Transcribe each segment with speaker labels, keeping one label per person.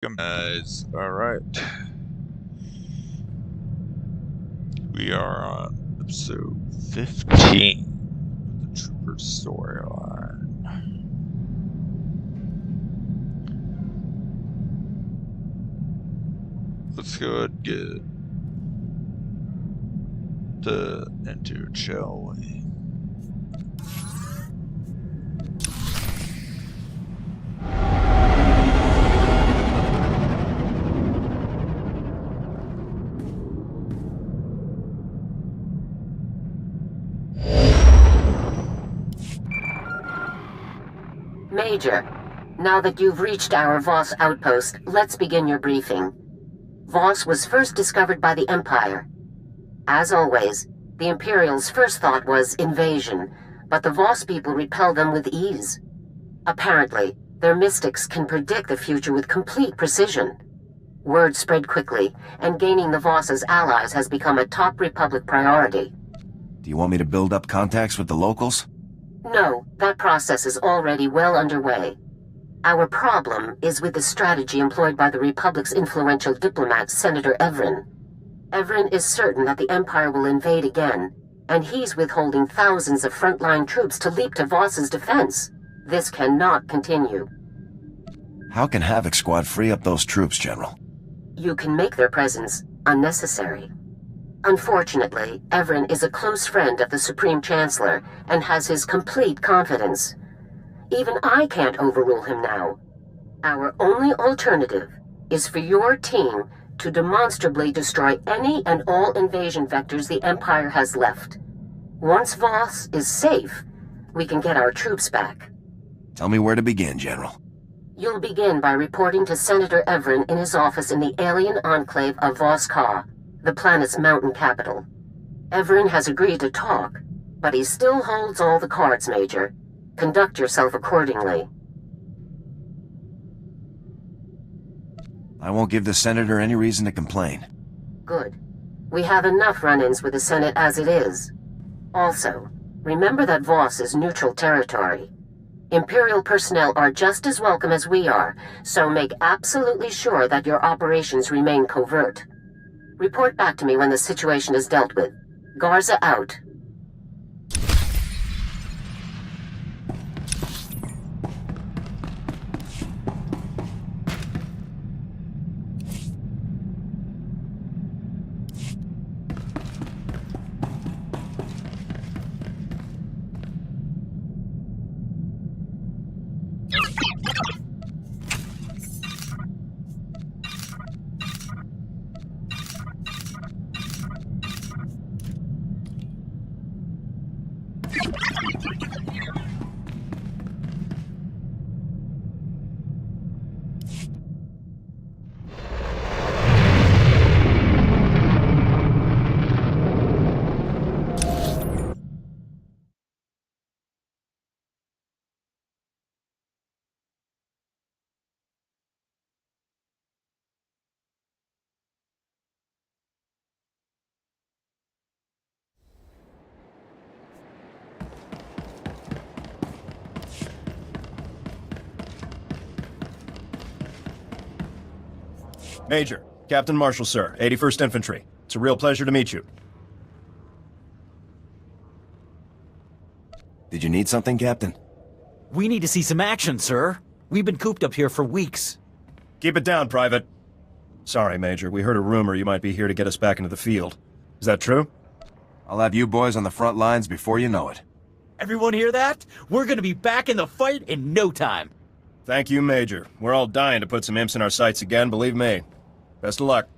Speaker 1: Guys, alright. We are on episode 15 of the Trooper storyline. Let's go ahead and get into it, shall we?
Speaker 2: Major, now that you've reached our Voss outpost, let's begin your briefing. Voss was first discovered by the Empire. As always, the Imperials' first thought was invasion, but the Voss people repel them with ease. Apparently, their mystics can predict the future with complete precision. Word spread quickly, and gaining the Voss as allies has become a top Republic priority.
Speaker 3: Do you want me to build up contacts with the locals?
Speaker 2: No, that process is already well underway. Our problem is with the strategy employed by the Republic's influential diplomat, Senator Evren. Evren is certain that the Empire will invade again, and he's withholding thousands of frontline troops to leap to Voss's defense. This cannot continue.
Speaker 3: How can Havoc Squad free up those troops, General?
Speaker 2: You can make their presence unnecessary. Unfortunately, Evren is a close friend of the Supreme Chancellor and has his complete confidence. Even I can't overrule him now. Our only alternative is for your team to demonstrably destroy any and all invasion vectors the Empire has left. Once Voss is safe, we can get our troops back.
Speaker 3: Tell me where to begin, General.
Speaker 2: You'll begin by reporting to Senator Evren in his office in the alien enclave of Voss, the planet's mountain capital. Evren has agreed to talk, but he still holds all the cards, Major. Conduct yourself accordingly.
Speaker 3: I won't give the Senator any reason to complain.
Speaker 2: Good. We have enough run-ins with the Senate as it is. Also, remember that Voss is neutral territory. Imperial personnel are just as welcome as we are, so make absolutely sure that your operations remain covert. Report back to me when the situation is dealt with. Garza out.
Speaker 4: Major, Captain Marshall, sir, 81st Infantry. It's a real pleasure to meet you.
Speaker 3: Did you need something, Captain?
Speaker 5: We need to see some action, sir. We've been cooped up here for weeks.
Speaker 4: Keep it down, Private. Sorry, Major, we heard a rumor you might be here to get us back into the field. Is that true?
Speaker 3: I'll have you boys on the front lines before you know it.
Speaker 5: Everyone hear that? We're gonna be back in the fight in no time.
Speaker 4: Thank you, Major. We're all dying to put some imps in our sights again, believe me. Best of luck.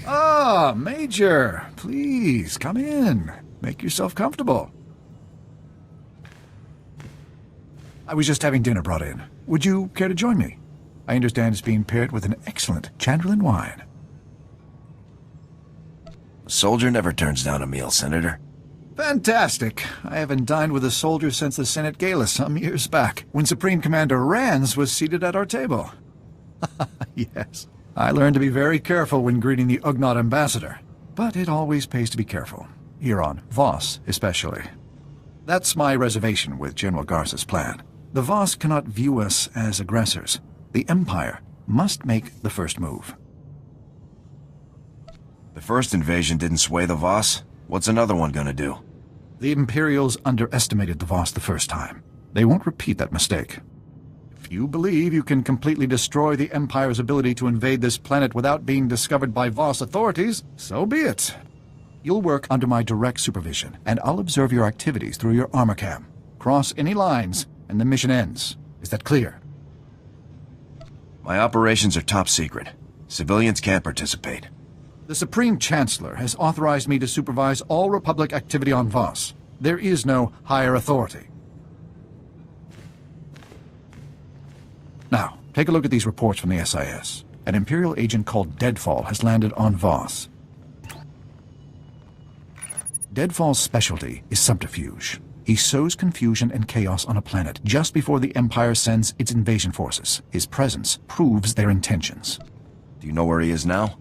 Speaker 6: Ah, Major. Please, come in. Make yourself comfortable. I was just having dinner brought in. Would you care to join me? I understand it's being paired with an excellent Chandlerland wine.
Speaker 3: A soldier never turns down a meal, Senator.
Speaker 6: Fantastic. I haven't dined with a soldier since the Senate Gala some years back, when Supreme Commander Rands was seated at our table. Yes. I learned to be very careful when greeting the Ugnaught ambassador. But it always pays to be careful. Here on Voss, especially. That's my reservation with General Garza's plan. The Voss cannot view us as aggressors. The Empire must make the first move.
Speaker 3: The first invasion didn't sway the Voss. What's another one gonna do?
Speaker 6: The Imperials underestimated the Voss the first time. They won't repeat that mistake. If you believe you can completely destroy the Empire's ability to invade this planet without being discovered by Voss authorities, so be it. You'll work under my direct supervision, and I'll observe your activities through your armor cam. Cross any lines, and the mission ends. Is that clear?
Speaker 3: My operations are top secret. Civilians can't participate.
Speaker 6: The Supreme Chancellor has authorized me to supervise all Republic activity on Voss. There is no higher authority. Now, take a look at these reports from the SIS. An Imperial agent called Deadfall has landed on Voss. Deadfall's specialty is subterfuge. He sows confusion and chaos on a planet just before the Empire sends its invasion forces. His presence proves their intentions.
Speaker 3: Do you know where he is now?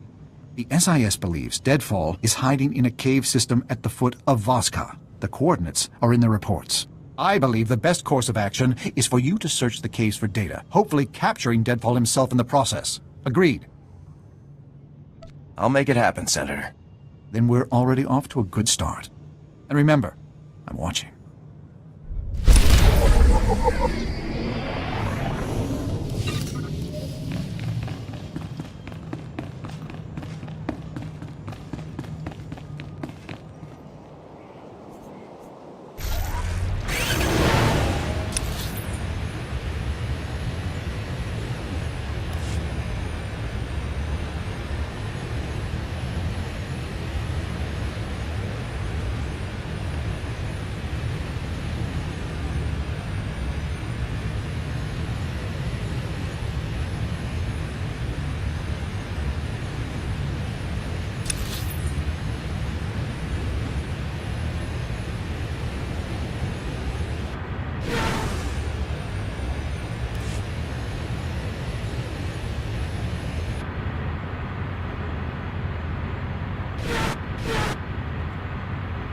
Speaker 6: The SIS believes Deadfall is hiding in a cave system at the foot of Voska. The coordinates are in the reports. I believe the best course of action is for you to search the caves for data, hopefully capturing Deadfall himself in the process. Agreed?
Speaker 3: I'll make it happen, Senator.
Speaker 6: Then we're already off to a good start. And remember, I'm watching.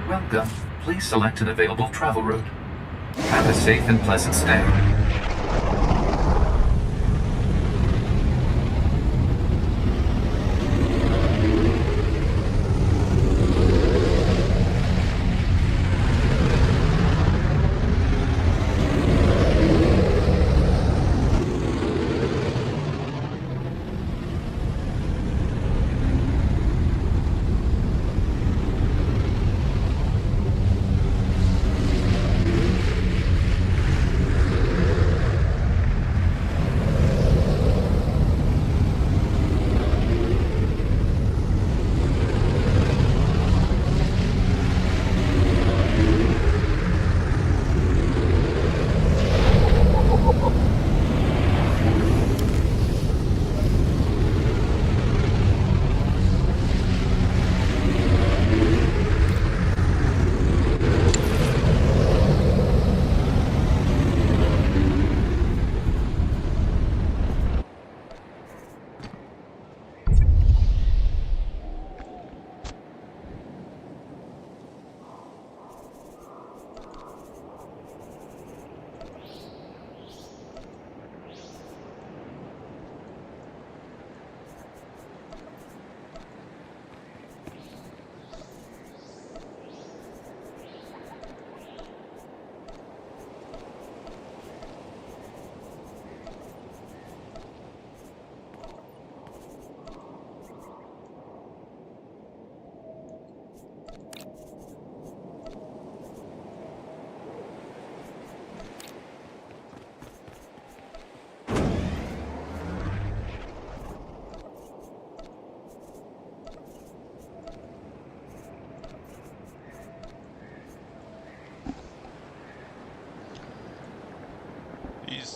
Speaker 7: Welcome. Please select an available travel route. Have a safe and pleasant stay.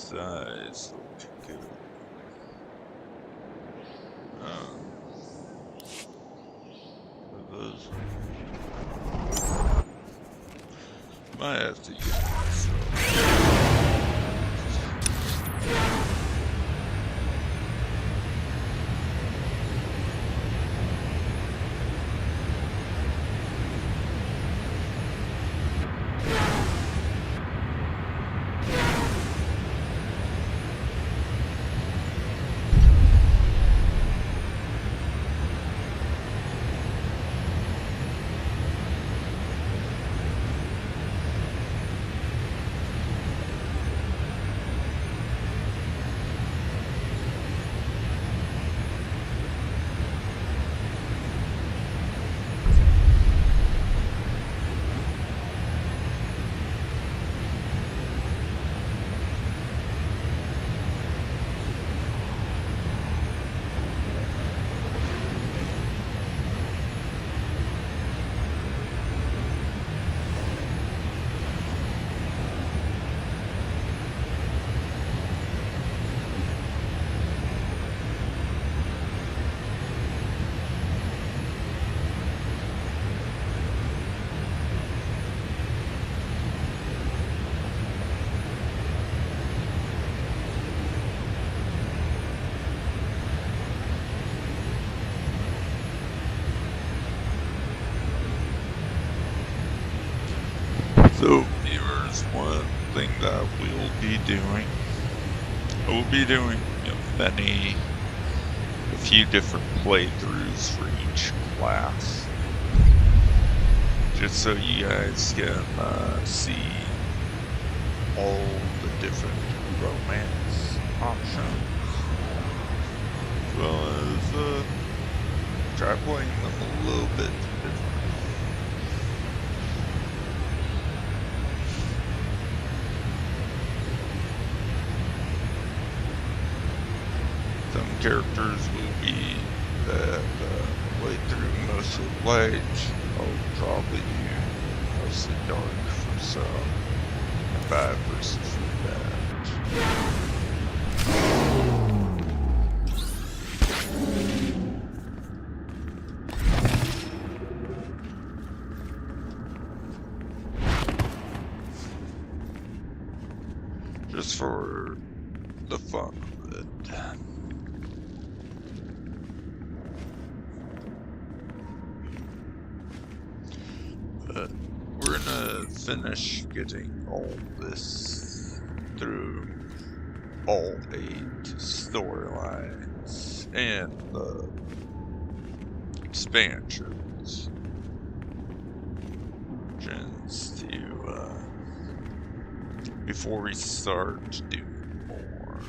Speaker 1: size looking good. Those might have to get myself. So, viewers, one thing that I will be doing, a few different playthroughs for each class, just so you guys can see all the different romance options, as well as try playing them a little bit different. Some characters will be that play through mostly light. I'll probably do mostly dark for some, and 5 versus for that. Just for the fun of it. But we're gonna finish getting all this through all 8 storylines and the expansions. To before we start doing more.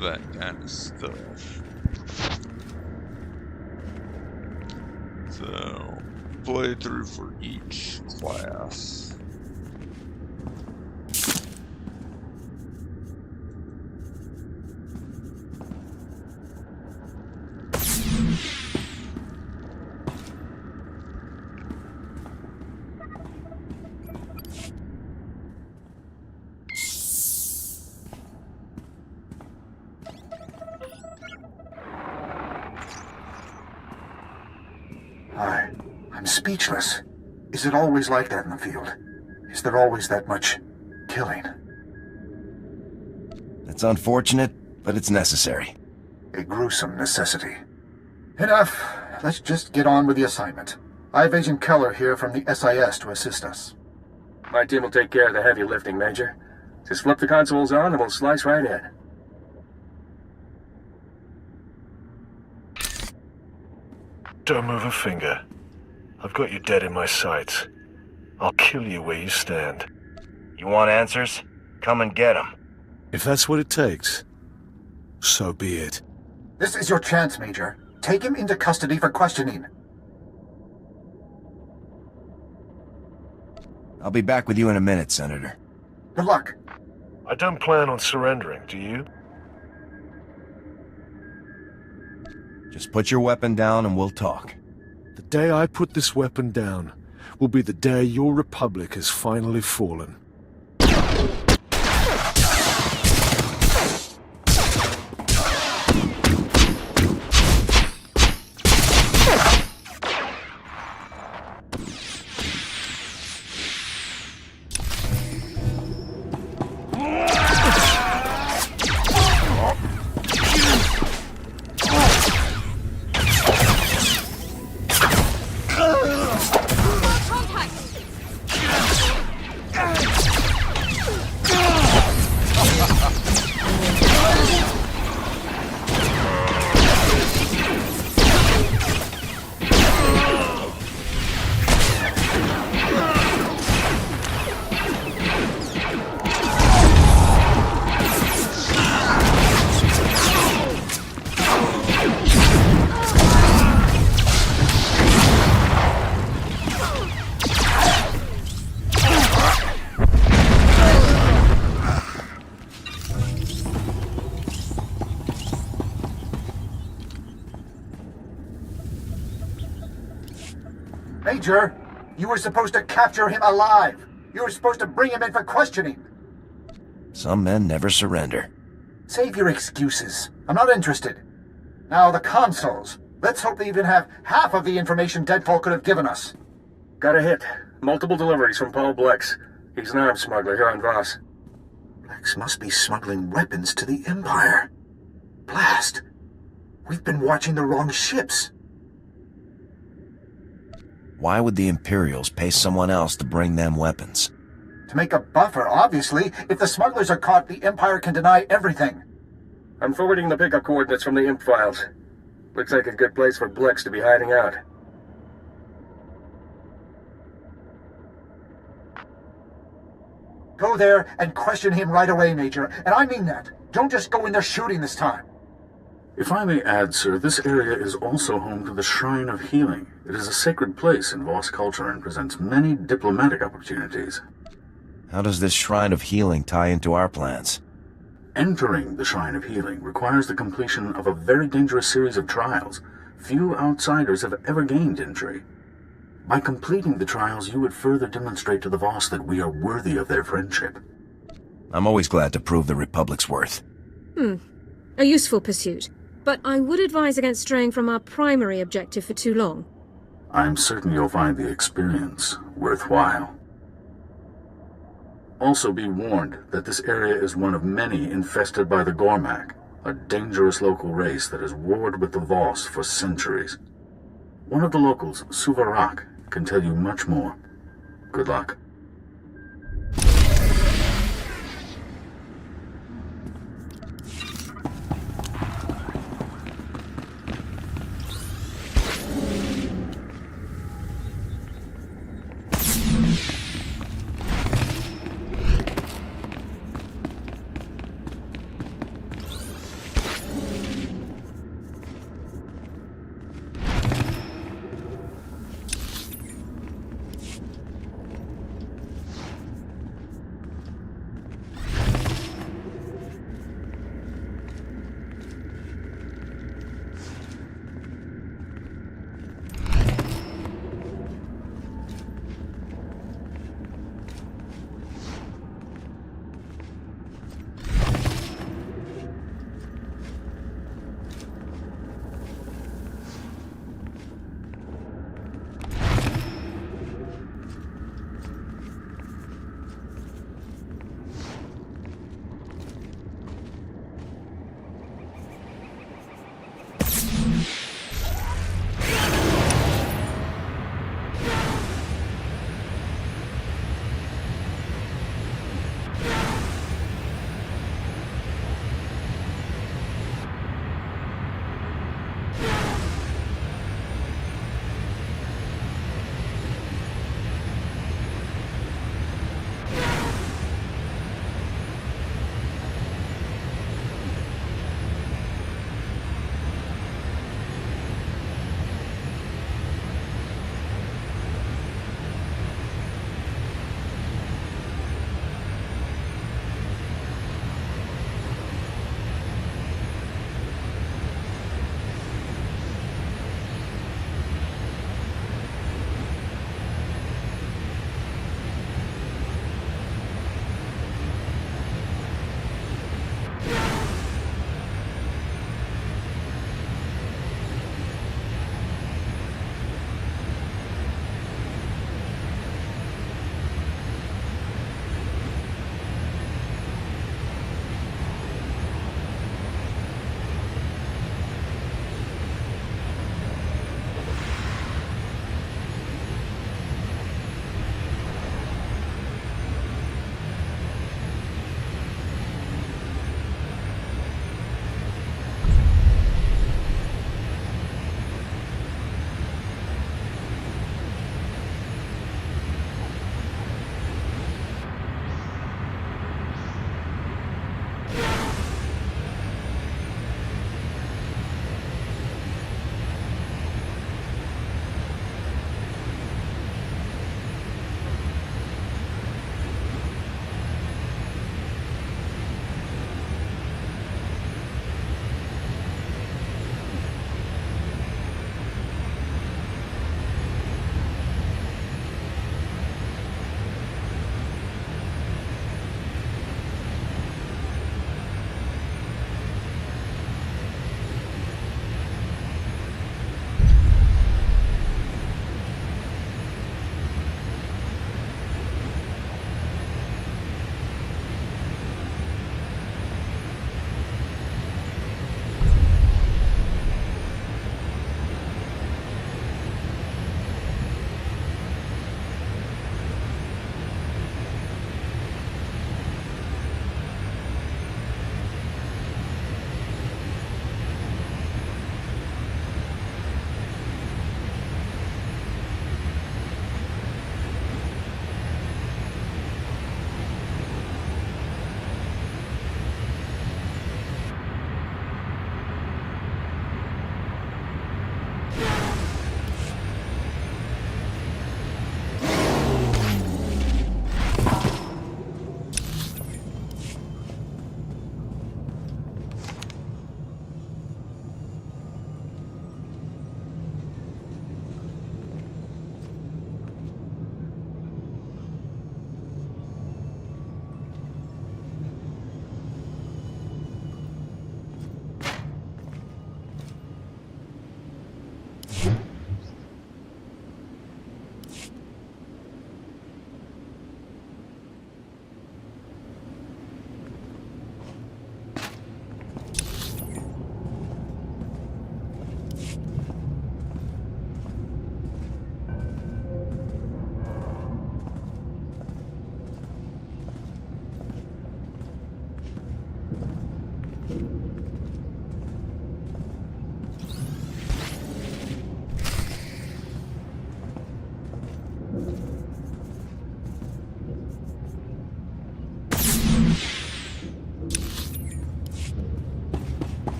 Speaker 1: That kind of stuff. So, play through for each class.
Speaker 6: I'm speechless. Is it always like that in the field? Is there always that much killing?
Speaker 3: That's unfortunate, but it's necessary.
Speaker 6: A gruesome necessity. Enough. Let's just get on with the assignment. I have Agent Keller here from the SIS to assist us.
Speaker 4: My team will take care of the heavy lifting, Major. Just flip the consoles on and we'll slice right in.
Speaker 8: Don't move a finger. I've got you dead in my sights. I'll kill you where you stand.
Speaker 3: You want answers? Come and get them.
Speaker 8: If that's what it takes, so be it.
Speaker 6: This is your chance, Major. Take him into custody for questioning.
Speaker 3: I'll be back with you in a minute, Senator.
Speaker 6: Good luck.
Speaker 8: I don't plan on surrendering, do you?
Speaker 3: Just put your weapon down and we'll talk.
Speaker 8: The day I put this weapon down will be the day your republic has finally fallen.
Speaker 6: Major, you were supposed to capture him alive. You were supposed to bring him in for questioning.
Speaker 3: Some men never surrender.
Speaker 6: Save your excuses. I'm not interested. Now, the consoles. Let's hope they even have half of the information Deadfall could have given us.
Speaker 8: Got a hit. Multiple deliveries from Paul Blex. He's an arms smuggler here on Voss.
Speaker 6: Blex must be smuggling weapons to the Empire. Blast! We've been watching the wrong ships.
Speaker 3: Why would the Imperials pay someone else to bring them weapons?
Speaker 6: To make a buffer, obviously. If the smugglers are caught, the Empire can deny everything.
Speaker 8: I'm forwarding the pickup coordinates from the Imp files. Looks like a good place for Blex to be hiding out.
Speaker 6: Go there and question him right away, Major. And I mean that. Don't just go in there shooting this time.
Speaker 9: If I may add, sir, this area is also home to the Shrine of Healing. It is a sacred place in Voss culture and presents many diplomatic opportunities.
Speaker 3: How does this Shrine of Healing tie into our plans?
Speaker 9: Entering the Shrine of Healing requires the completion of a very dangerous series of trials. Few outsiders have ever gained entry. By completing the trials, you would further demonstrate to the Voss that we are worthy of their friendship.
Speaker 3: I'm always glad to prove the Republic's worth.
Speaker 10: A useful pursuit. But I would advise against straying from our primary objective for too long.
Speaker 9: I'm certain you'll find the experience worthwhile. Also be warned that this area is one of many infested by the Gormak, a dangerous local race that has warred with the Voss for centuries. One of the locals, Swtor, can tell you much more. Good luck.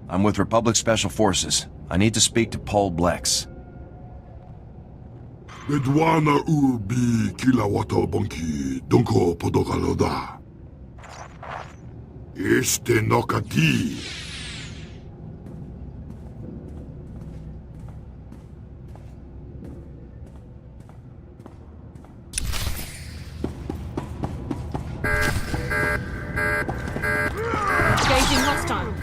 Speaker 3: I'm with Republic Special Forces. I need to speak to Paul Blex.
Speaker 11: Bedwana ubi kila wata bonki donko podogaloda. Este nokati.
Speaker 10: Engaging hostile.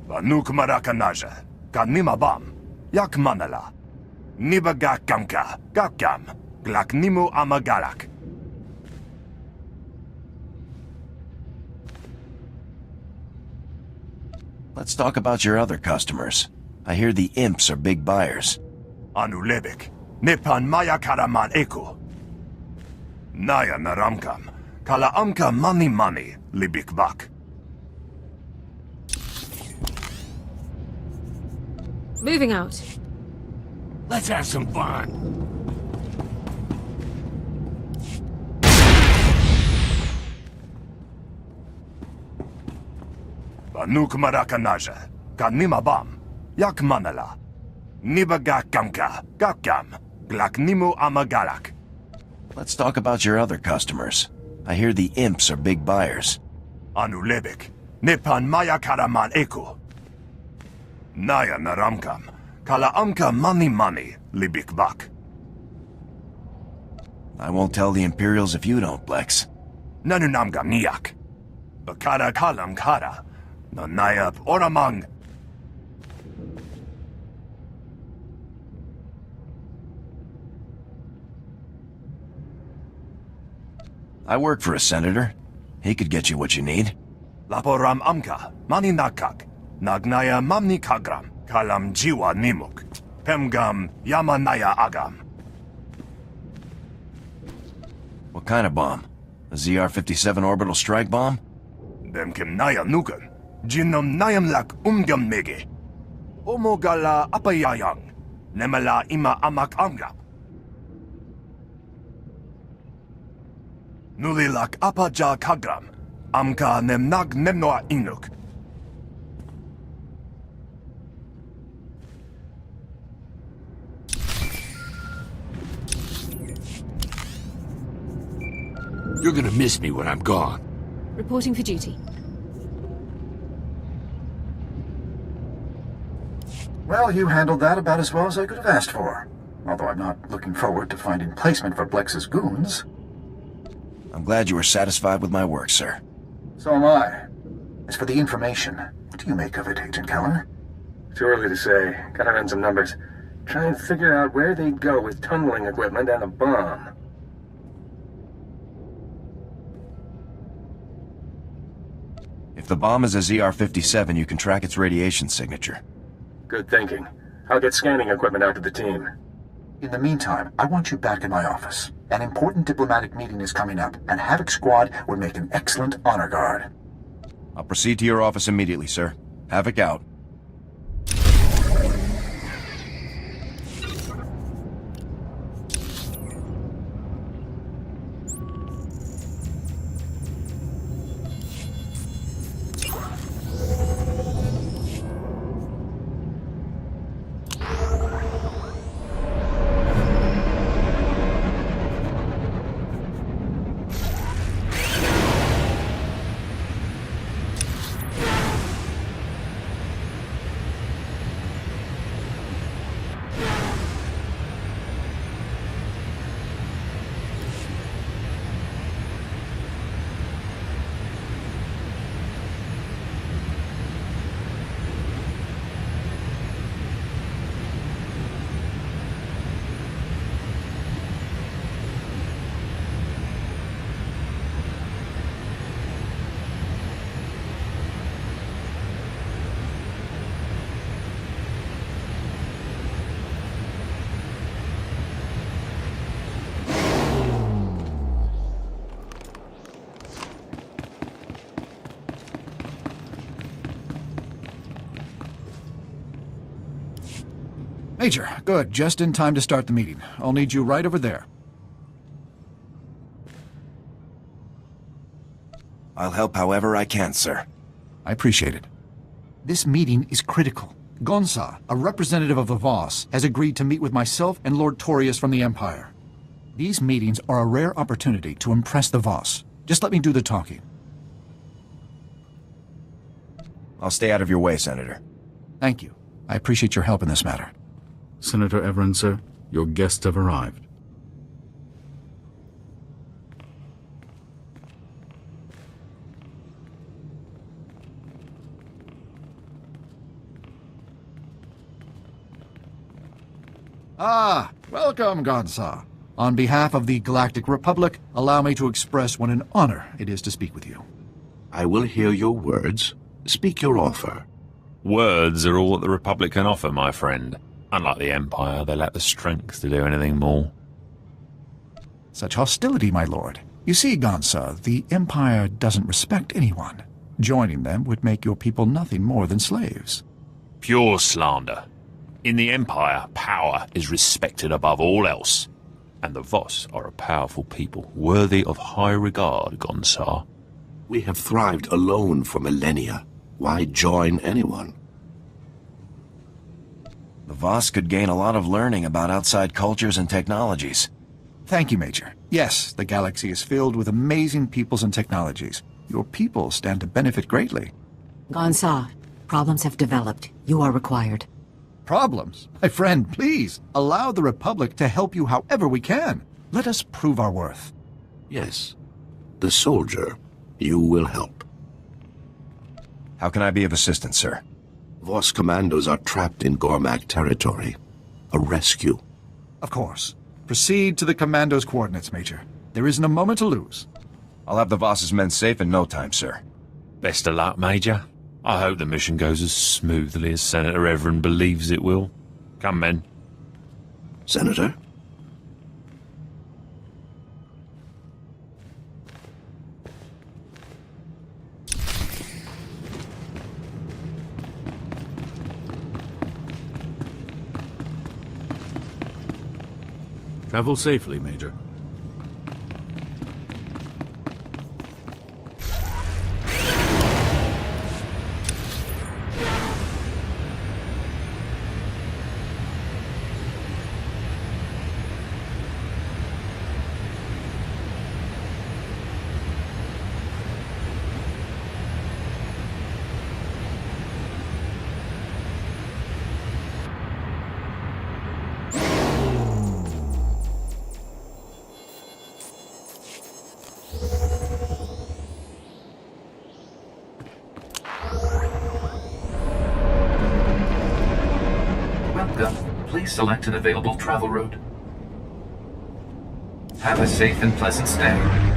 Speaker 3: Banuk Marakanaja, Kanima Bam, Yak Manala, Nibaga Kamka, Gakam, Glaknimu Amagalak. Let's talk about your other customers. I hear the imps are big buyers. Anulebik, Nipan Maya Karaman Eku. Naya Naramkam, Kala Amka Mani Mani, Libik Bak.
Speaker 10: Moving out.
Speaker 8: Let's have some fun.
Speaker 3: Banuk Marakanaja, Kanima Bam, Yak Manala, Nibaga Kamka, Gakam, Glaknimu Amagalak. Let's talk about your other customers. I hear the imps are big buyers. Anulebik, Nipan Maya Karaman Eku. Naya Naramkam, Kala Amka Mani Mani, Libik Bak. I won't tell the Imperials if you don't, Blex. Nanunamga Niyak. Bakara Kalam Kara, Nanayap Oramang. I work for a senator. He could get you what you need. Laporam Amka, Mani Nakak. Nagnaya Mamni Kagram, Kalam Jiwa Nimuk, Pemgam Yamanaya Agam. What kind of bomb? A ZR-57 orbital strike bomb? Dem Kim Naya Nukan, Jinam Nayam Lak Umgam Mege. Omogala Apayayang, Nemala Ima Amak Amgap. Nulilak Apaja Kagram, Amka Nemnag Nemnoa Inuk.
Speaker 8: You're gonna miss me when I'm gone.
Speaker 10: Reporting for duty.
Speaker 6: Well, you handled that about as well as I could have asked for. Although I'm not looking forward to finding placement for Blex's goons.
Speaker 3: I'm glad you were satisfied with my work, sir.
Speaker 6: So am I. As for the information, what do you make of it, Agent Keller?
Speaker 12: Too early to say. Gotta run some numbers. Try and figure out where they'd go with tunneling equipment and a bomb.
Speaker 3: If the bomb is a ZR-57, you can track its radiation signature.
Speaker 12: Good thinking. I'll get scanning equipment out to the team.
Speaker 6: In the meantime, I want you back in my office. An important diplomatic meeting is coming up, and Havoc Squad would make an excellent honor guard.
Speaker 3: I'll proceed to your office immediately, sir. Havoc out.
Speaker 6: Major, good. Just in time to start the meeting. I'll need you right over there.
Speaker 3: I'll help however I can, sir.
Speaker 6: I appreciate it. This meeting is critical. Gonsa, a representative of the Voss, has agreed to meet with myself and Lord Torius from the Empire. These meetings are a rare opportunity to impress the Voss. Just let me do the talking.
Speaker 3: I'll stay out of your way, Senator.
Speaker 6: Thank you. I appreciate your help in this matter.
Speaker 9: Senator Everin, sir, your guests have arrived.
Speaker 6: Ah, welcome, Gonsa. On behalf of the Galactic Republic, allow me to express what an honor it is to speak with you.
Speaker 13: I will hear your words. Speak your offer.
Speaker 14: Words are all that the Republic can offer, my friend. Unlike the Empire, they lack the strength to do anything more.
Speaker 6: Such hostility, my lord. You see, Gonsa, the Empire doesn't respect anyone. Joining them would make your people nothing more than slaves.
Speaker 14: Pure slander. In the Empire, power is respected above all else. And the Voss are a powerful people, worthy of high regard, Gonsar.
Speaker 13: We have thrived alone for millennia. Why join anyone?
Speaker 3: The Voss could gain a lot of learning about outside cultures and technologies.
Speaker 6: Thank you, Major. Yes, the galaxy is filled with amazing peoples and technologies. Your people stand to benefit greatly.
Speaker 15: Gonsa, problems have developed. You are required.
Speaker 6: Problems? My friend, please, allow the Republic to help you however we can. Let us prove our worth.
Speaker 13: Yes. The soldier. You will help.
Speaker 3: How can I be of assistance, sir?
Speaker 13: Voss commandos are trapped in Gormak territory. A rescue.
Speaker 6: Of course. Proceed to the commando's coordinates, Major. There isn't a moment to lose.
Speaker 3: I'll have the Voss's men safe in no time, sir.
Speaker 14: Best of luck, Major. I hope the mission goes as smoothly as Senator Everin believes it will. Come, men.
Speaker 13: Senator?
Speaker 9: Travel safely, Major.
Speaker 7: Please select an available travel route. Have a safe and pleasant stay.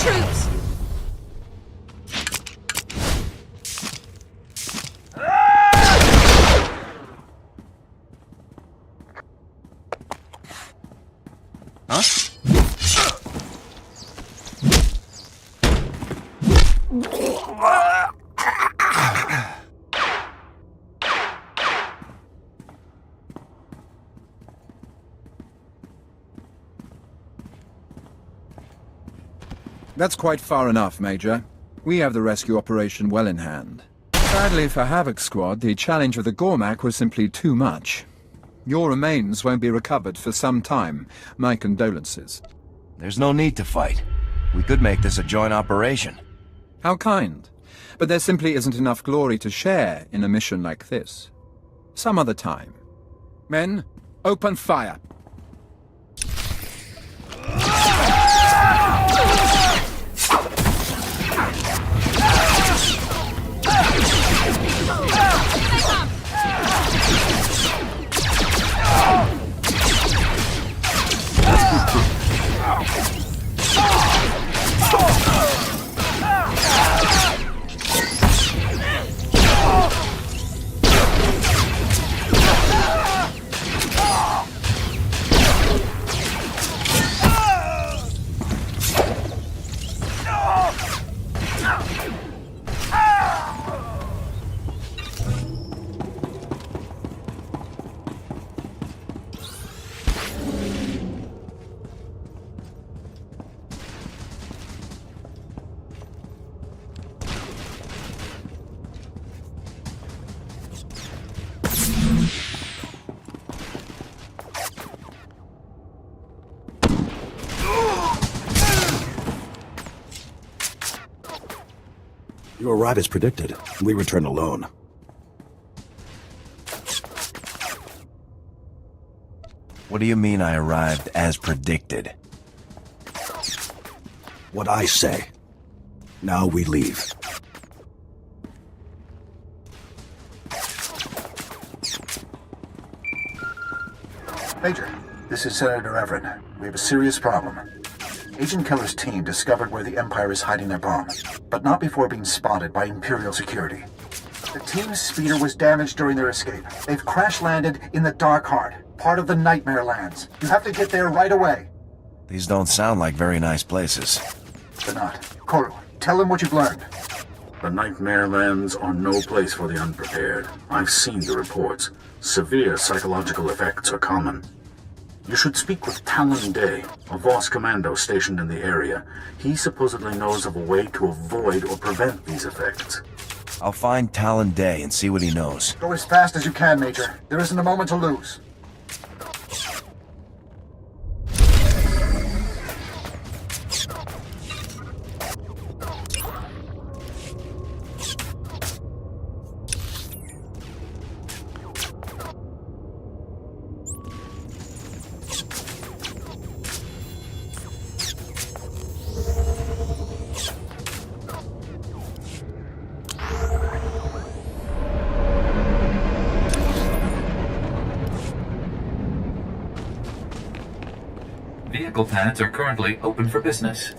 Speaker 10: troops!
Speaker 6: That's quite far enough, Major. We have the rescue operation well in hand. Sadly for Havoc Squad, the challenge of the Gormak was simply too much. Your remains won't be recovered for some time. My condolences.
Speaker 3: There's no need to fight. We could make this a joint operation.
Speaker 6: How kind. But there simply isn't enough glory to share in a mission like this. Some other time. Men, open fire.
Speaker 13: You arrive as predicted. We return alone.
Speaker 3: What do you mean I arrived as predicted?
Speaker 13: What I say. Now we leave.
Speaker 16: Major, this is Senator Everett. We have a serious problem. Agent Keller's team discovered where the Empire is hiding their bomb, but not before being spotted by Imperial security. The team's speeder was damaged during their escape. They've crash-landed in the Dark Heart, part of the Nightmare Lands. You have to get there right away.
Speaker 3: These don't sound like very nice places.
Speaker 16: They're not. Koru, tell them what you've learned.
Speaker 9: The Nightmare Lands are no place for the unprepared. I've seen the reports. Severe psychological effects are common. You should speak with Talon Day, a Voss commando stationed in the area. He supposedly knows of a way to avoid or prevent these effects.
Speaker 3: I'll find Talon Day and see what he knows.
Speaker 16: Go as fast as you can, Major. There isn't a moment to lose.
Speaker 7: Vehicle pads are currently open for business.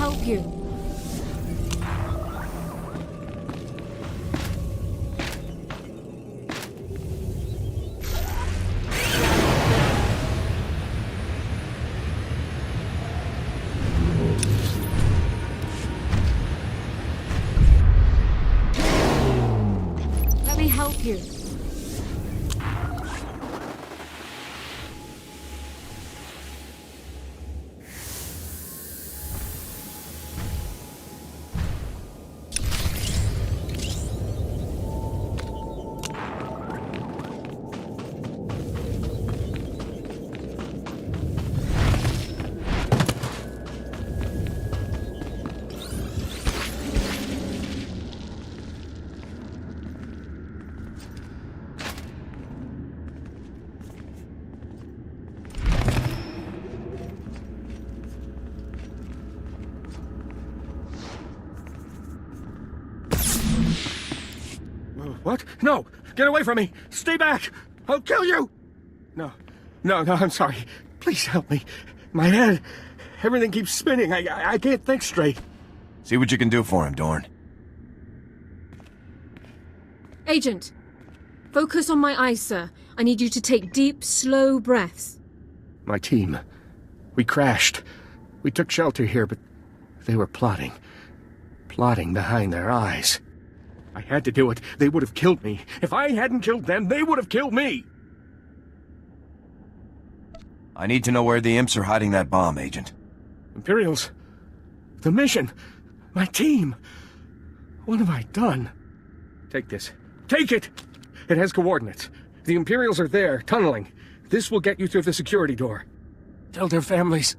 Speaker 10: help you. Let me help you.
Speaker 12: What? No! Get away from me! Stay back! I'll kill you! No, I'm sorry. Please help me. My head, everything keeps spinning. I can't think straight.
Speaker 3: See what you can do for him, Dorn.
Speaker 10: Agent, focus on my eyes, sir. I need you to take deep, slow breaths.
Speaker 12: My team. We crashed. We took shelter here, but they were plotting. Plotting behind their eyes. I had to do it. They would have killed me. If I hadn't killed them, they would have killed me.
Speaker 3: I need to know where the imps are hiding that bomb, Agent.
Speaker 12: Imperials. The mission. My team. What have I done? Take this. Take it! It has coordinates. The Imperials are there, tunneling. This will get you through the security door. Tell their families.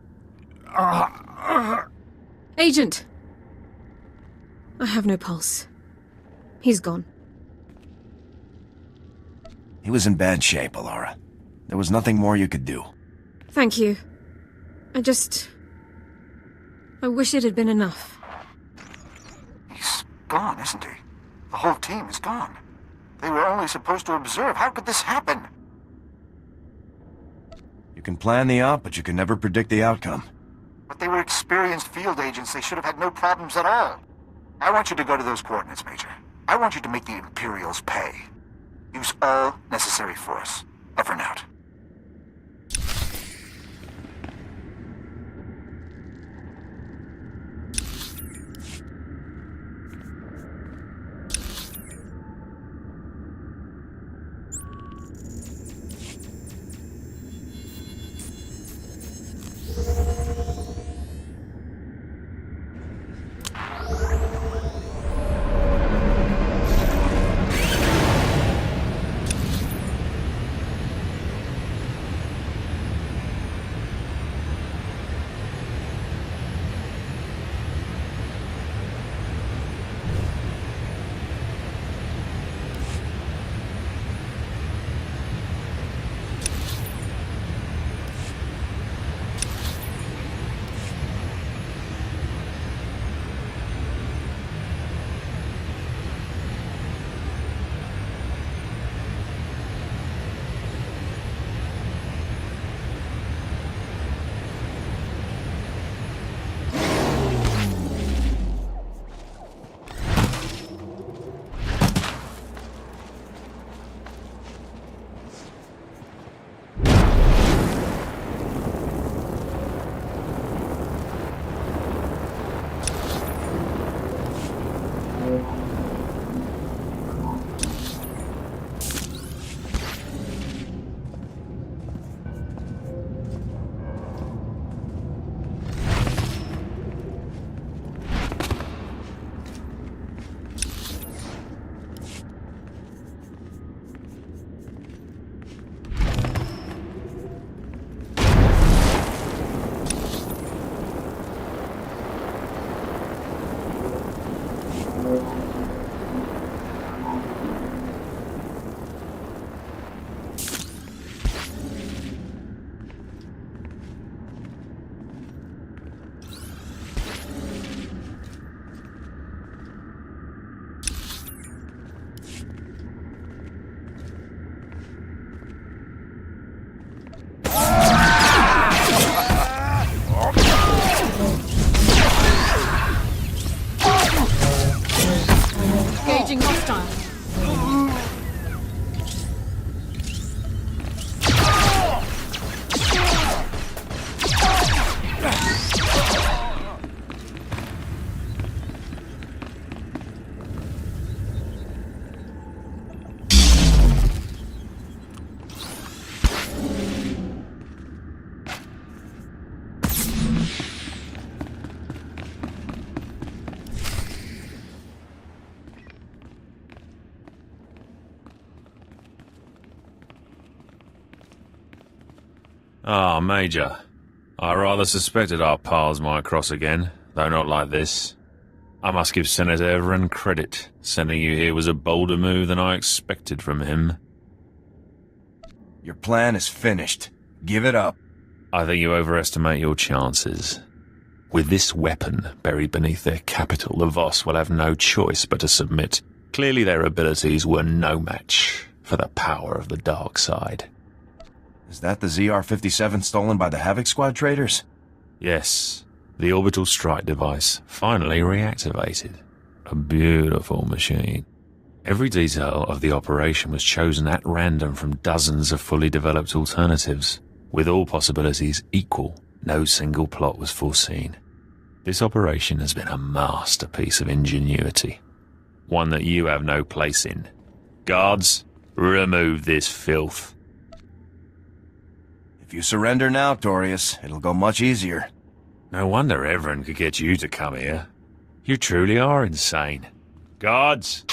Speaker 10: Agent! I have no pulse. He's gone.
Speaker 3: He was in bad shape, Alara. There was nothing more you could do.
Speaker 10: Thank you. I wish it had been enough.
Speaker 16: He's gone, isn't he? The whole team is gone. They were only supposed to observe. How could this happen?
Speaker 3: You can plan the op, but you can never predict the outcome.
Speaker 16: But they were experienced field agents. They should have had no problems at all. I want you to go to those coordinates, Major. I want you to make the Imperials pay. Use all necessary force. Over and out.
Speaker 14: Ah, Major. I rather suspected our paths might cross again, though not like this. I must give Senator Everin credit. Sending you here was a bolder move than I expected from him.
Speaker 3: Your plan is finished. Give it up.
Speaker 14: I think you overestimate your chances. With this weapon buried beneath their capital, the Voss will have no choice but to submit. Clearly their abilities were no match for the power of the dark side.
Speaker 3: Is that the ZR-57 stolen by the Havoc Squad traders?
Speaker 14: Yes, the orbital strike device finally reactivated. A beautiful machine. Every detail of the operation was chosen at random from dozens of fully developed alternatives. With all possibilities equal, no single plot was foreseen. This operation has been a masterpiece of ingenuity. One that you have no place in. Guards, remove this filth.
Speaker 3: If you surrender now, Torius, it'll go much easier.
Speaker 14: No wonder Everin could get you to come here. You truly are insane. Guards!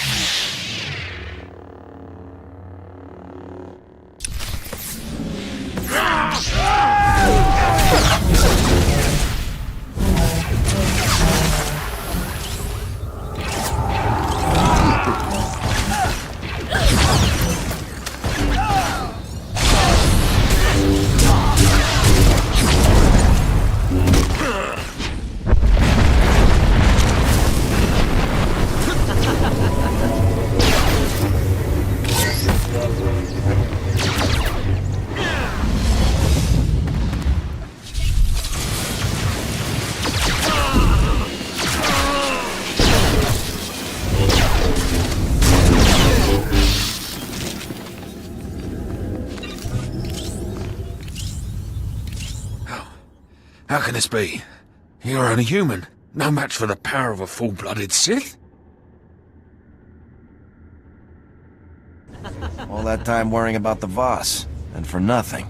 Speaker 17: How can this be? You're only human. No match for the power of a full-blooded Sith?
Speaker 3: All that time worrying about the Voss, and for nothing.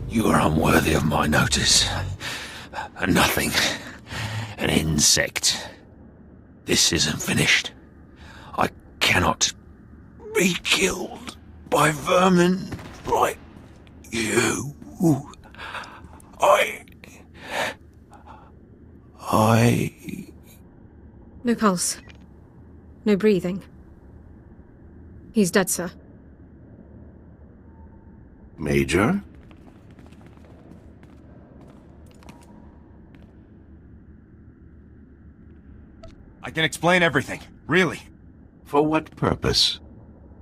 Speaker 17: You are unworthy of my notice. A nothing. An insect. This isn't finished. I cannot be killed by vermin like you.
Speaker 10: No pulse. No breathing. He's dead, sir.
Speaker 13: Major?
Speaker 3: I can explain everything, really.
Speaker 13: For what purpose?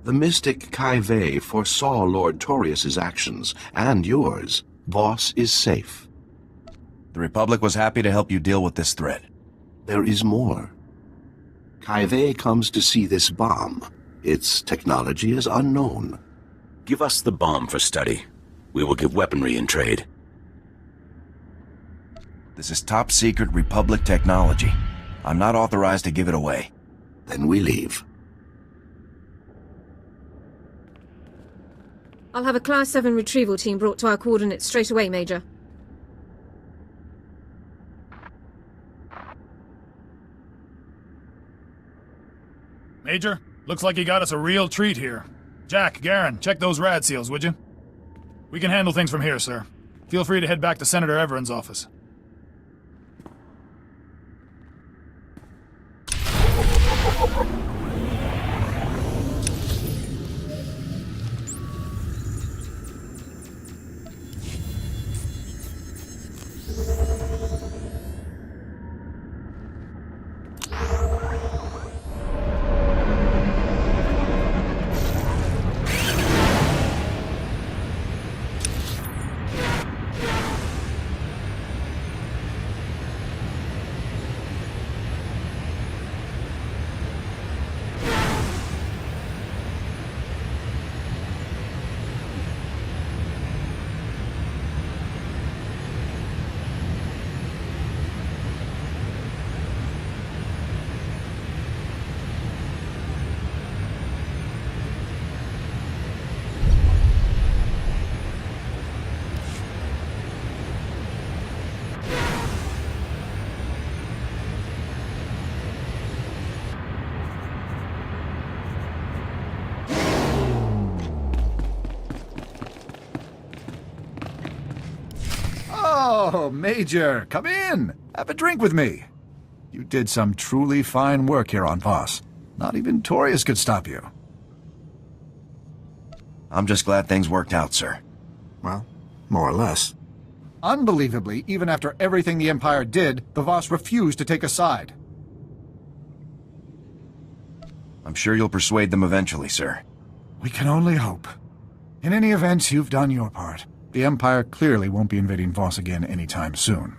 Speaker 13: The mystic Kaive foresaw Lord Torius's actions, and yours. Voss is safe.
Speaker 3: The Republic was happy to help you deal with this threat.
Speaker 13: There is more. Kaive comes to see this bomb. Its technology is unknown.
Speaker 18: Give us the bomb for study. We will give weaponry in trade.
Speaker 3: This is top-secret Republic technology. I'm not authorized to give it away.
Speaker 13: Then we leave.
Speaker 10: I'll have a Class 7 retrieval team brought to our coordinates straight away, Major.
Speaker 19: Major, looks like you got us a real treat here. Jack, Garen, check those rad seals, would you? We can handle things from here, sir. Feel free to head back to Senator Everin's office.
Speaker 6: Oh, Major, come in. Have a drink with me. You did some truly fine work here on Voss. Not even Torius could stop you.
Speaker 3: I'm just glad things worked out, sir.
Speaker 6: Well, more or less. Unbelievably, even after everything the Empire did, the Voss refused to take a side.
Speaker 3: I'm sure you'll persuade them eventually, sir.
Speaker 6: We can only hope. In any event, you've done your part. The Empire clearly won't be invading Voss again anytime soon.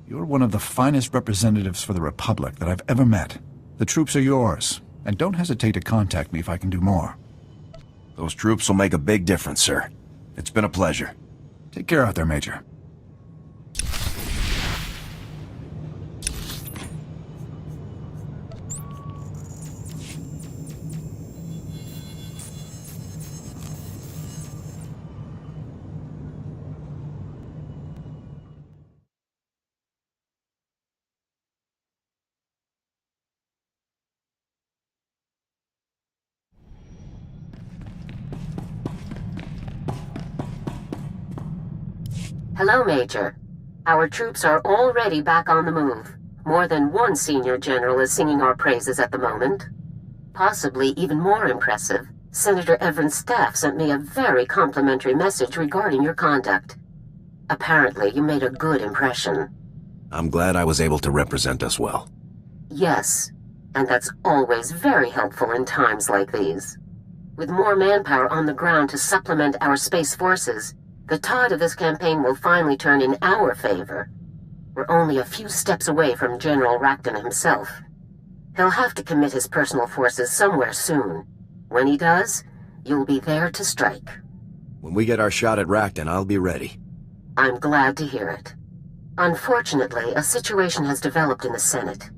Speaker 6: You're one of the finest representatives for the Republic that I've ever met. The troops are yours, and don't hesitate to contact me if I can do more.
Speaker 3: Those troops will make a big difference, sir. It's been a pleasure.
Speaker 6: Take care out there, Major.
Speaker 2: Hello, Major. Our troops are already back on the move. More than one senior general is singing our praises at the moment. Possibly even more impressive, Senator Everin's staff sent me a very complimentary message regarding your conduct. Apparently, you made a good impression.
Speaker 3: I'm glad I was able to represent us well.
Speaker 2: Yes, and that's always very helpful in times like these. With more manpower on the ground to supplement our space forces, the tide of this campaign will finally turn in our favor. We're only a few steps away from General Racton himself. He'll have to commit his personal forces somewhere soon. When he does, you'll be there to strike.
Speaker 3: When we get our shot at Racton, I'll be ready.
Speaker 2: I'm glad to hear it. Unfortunately, a situation has developed in the Senate.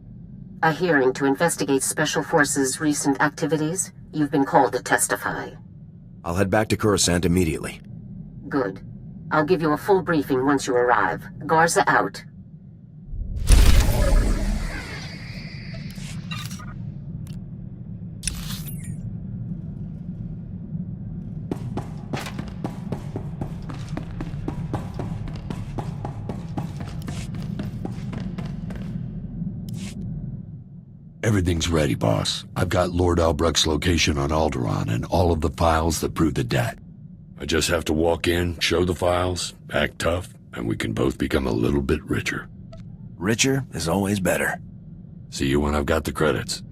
Speaker 2: A hearing to investigate Special Forces' recent activities. You've been called to testify.
Speaker 3: I'll head back to Coruscant immediately.
Speaker 2: Good. I'll give you a full briefing once you arrive. Garza out.
Speaker 11: Everything's ready, boss. I've got Lord Albrecht's location on Alderaan and all of the files that prove the debt. I just have to walk in, show the files, act tough, and we can both become a little bit richer.
Speaker 3: Richer is always better.
Speaker 11: See you when I've got the credits.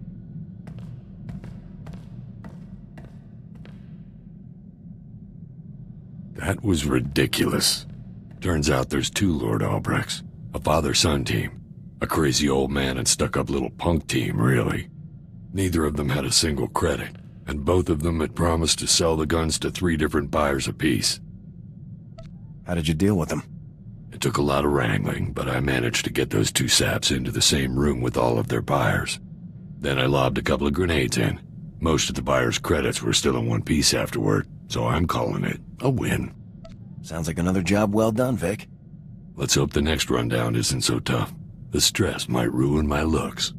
Speaker 11: That was ridiculous. Turns out there's two Lord Albrechts. A father-son team. A crazy old man and stuck-up little punk team, really. Neither of them had a single credit, and both of them had promised to sell the guns to 3 different buyers apiece.
Speaker 3: How did you deal with them?
Speaker 11: It took a lot of wrangling, but I managed to get those 2 saps into the same room with all of their buyers. Then I lobbed a couple of grenades in. Most of the buyers' credits were still in one piece afterward, so I'm calling it a win.
Speaker 3: Sounds like another job well done, Vic.
Speaker 11: Let's hope the next rundown isn't so tough. The stress might ruin my looks.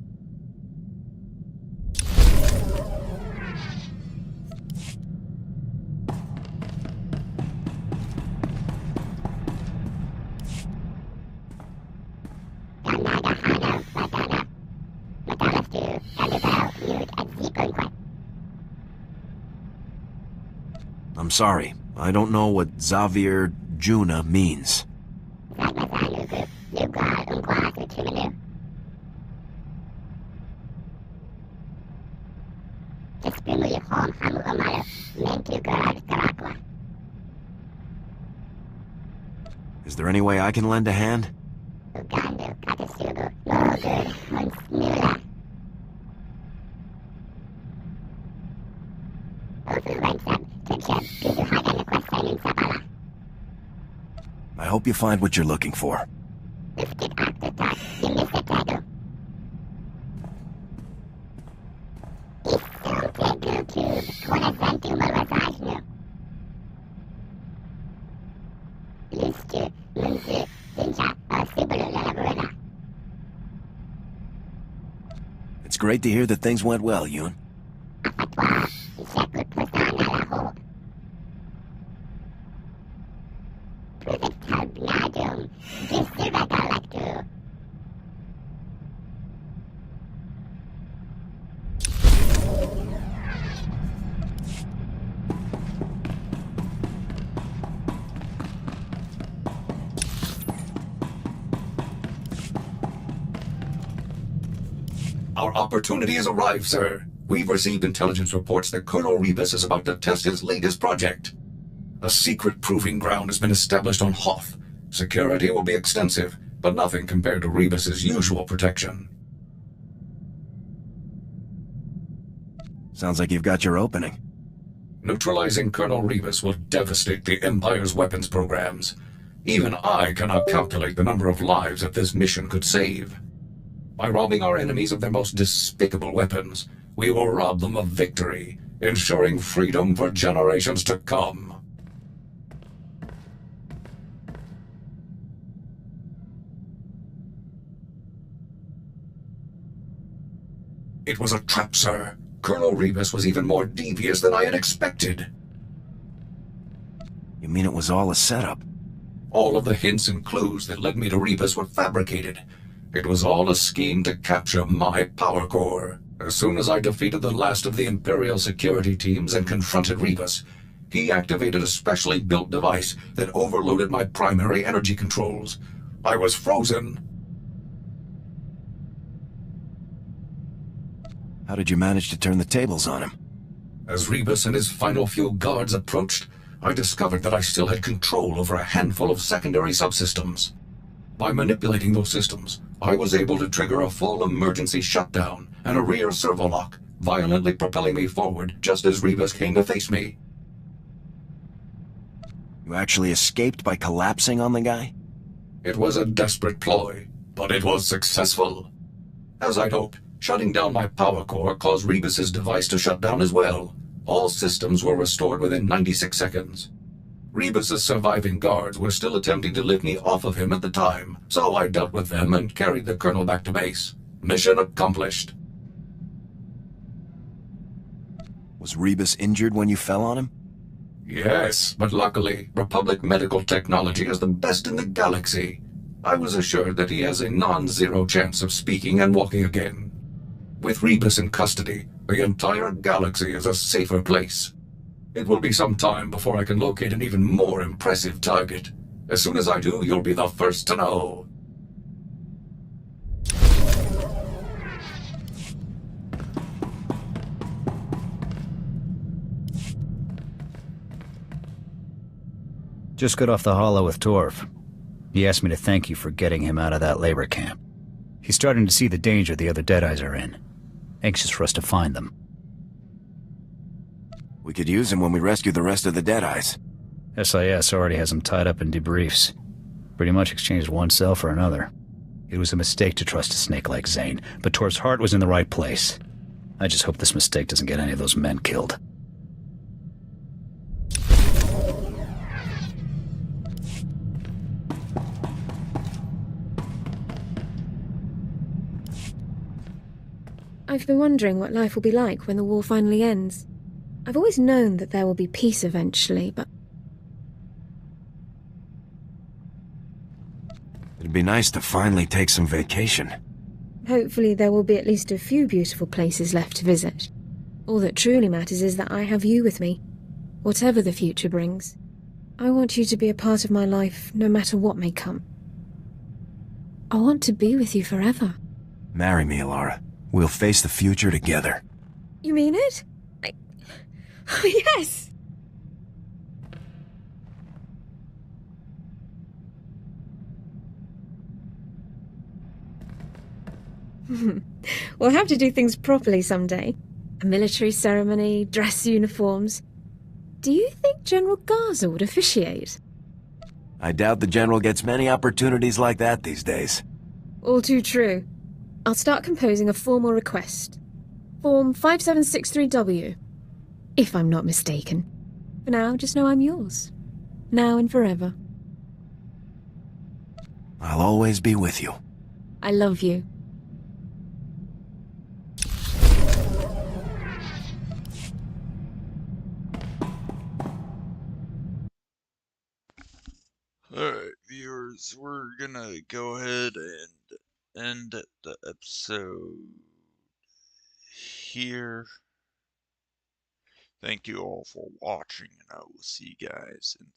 Speaker 3: I'm sorry. I don't know what Xavier Juna means. Is there any way I can lend a hand? I hope you find what you're looking for. It's great to hear that things went well, Yoon.
Speaker 20: Our opportunity has arrived, sir. We've received intelligence reports that Colonel Rebus is about to test his latest project. A secret proving ground has been established on Hoth. Security will be extensive, but nothing compared to Rebus's usual protection.
Speaker 3: Sounds like you've got your opening.
Speaker 20: Neutralizing Colonel Rebus will devastate the Empire's weapons programs. Even I cannot calculate the number of lives that this mission could save. By robbing our enemies of their most despicable weapons, we will rob them of victory, ensuring freedom for generations to come. It was a trap, sir. Colonel Rebus was even more devious than I had expected.
Speaker 3: You mean it was all a setup?
Speaker 20: All of the hints and clues that led me to Rebus were fabricated. It was all a scheme to capture my power core. As soon as I defeated the last of the Imperial security teams and confronted Rebus, he activated a specially built device that overloaded my primary energy controls. I was frozen.
Speaker 3: How did you manage to turn the tables on him?
Speaker 20: As Rebus and his final few guards approached, I discovered that I still had control over a handful of secondary subsystems. By manipulating those systems, I was able to trigger a full emergency shutdown and a rear servolock, violently propelling me forward just as Rebus came to face me.
Speaker 3: You actually escaped by collapsing on the guy?
Speaker 20: It was a desperate ploy, but it was successful. As I'd hoped, shutting down my power core caused Rebus's device to shut down as well. All systems were restored within 96 seconds. Rebus's surviving guards were still attempting to lift me off of him at the time, so I dealt with them and carried the colonel back to base. Mission accomplished.
Speaker 3: Was Rebus injured when you fell on him?
Speaker 20: Yes, but luckily, Republic medical technology is the best in the galaxy. I was assured that he has a non-zero chance of speaking and walking again. With Rebus in custody, the entire galaxy is a safer place. It will be some time before I can locate an even more impressive target. As soon as I do, you'll be the first to know.
Speaker 5: Just got off the holo with Torv. He asked me to thank you for getting him out of that labor camp. He's starting to see the danger the other Deadeyes are in. Anxious for us to find them.
Speaker 3: We could use him when we rescue the rest of the Deadeyes.
Speaker 5: SIS already has him tied up in debriefs. Pretty much exchanged one cell for another. It was a mistake to trust a snake like Zane, but Torv's heart was in the right place. I just hope this mistake doesn't get any of those men killed.
Speaker 10: I've been wondering what life will be like when the war finally ends. I've always known that there will be peace eventually, but...
Speaker 3: It'd be nice to finally take some vacation.
Speaker 10: hopefully there will be at least a few beautiful places left to visit. All that truly matters is that I have you with me, whatever the future brings. I want you to be a part of my life, no matter what may come. I want to be with you forever.
Speaker 3: Marry me, Alara. We'll face the future together.
Speaker 10: You mean it? Oh, yes! We'll have to do things properly someday. A military ceremony, dress uniforms. Do you think General Garza would officiate?
Speaker 3: I doubt the General gets many opportunities like that these days.
Speaker 10: All too true. I'll start composing a formal request. Form 5763W. If I'm not mistaken. For now, just know I'm yours. Now and forever.
Speaker 3: I'll always be with you.
Speaker 10: I love you.
Speaker 1: Alright. guys, we're gonna go ahead and end the episode here. Thank you all for watching, and I will see you guys in the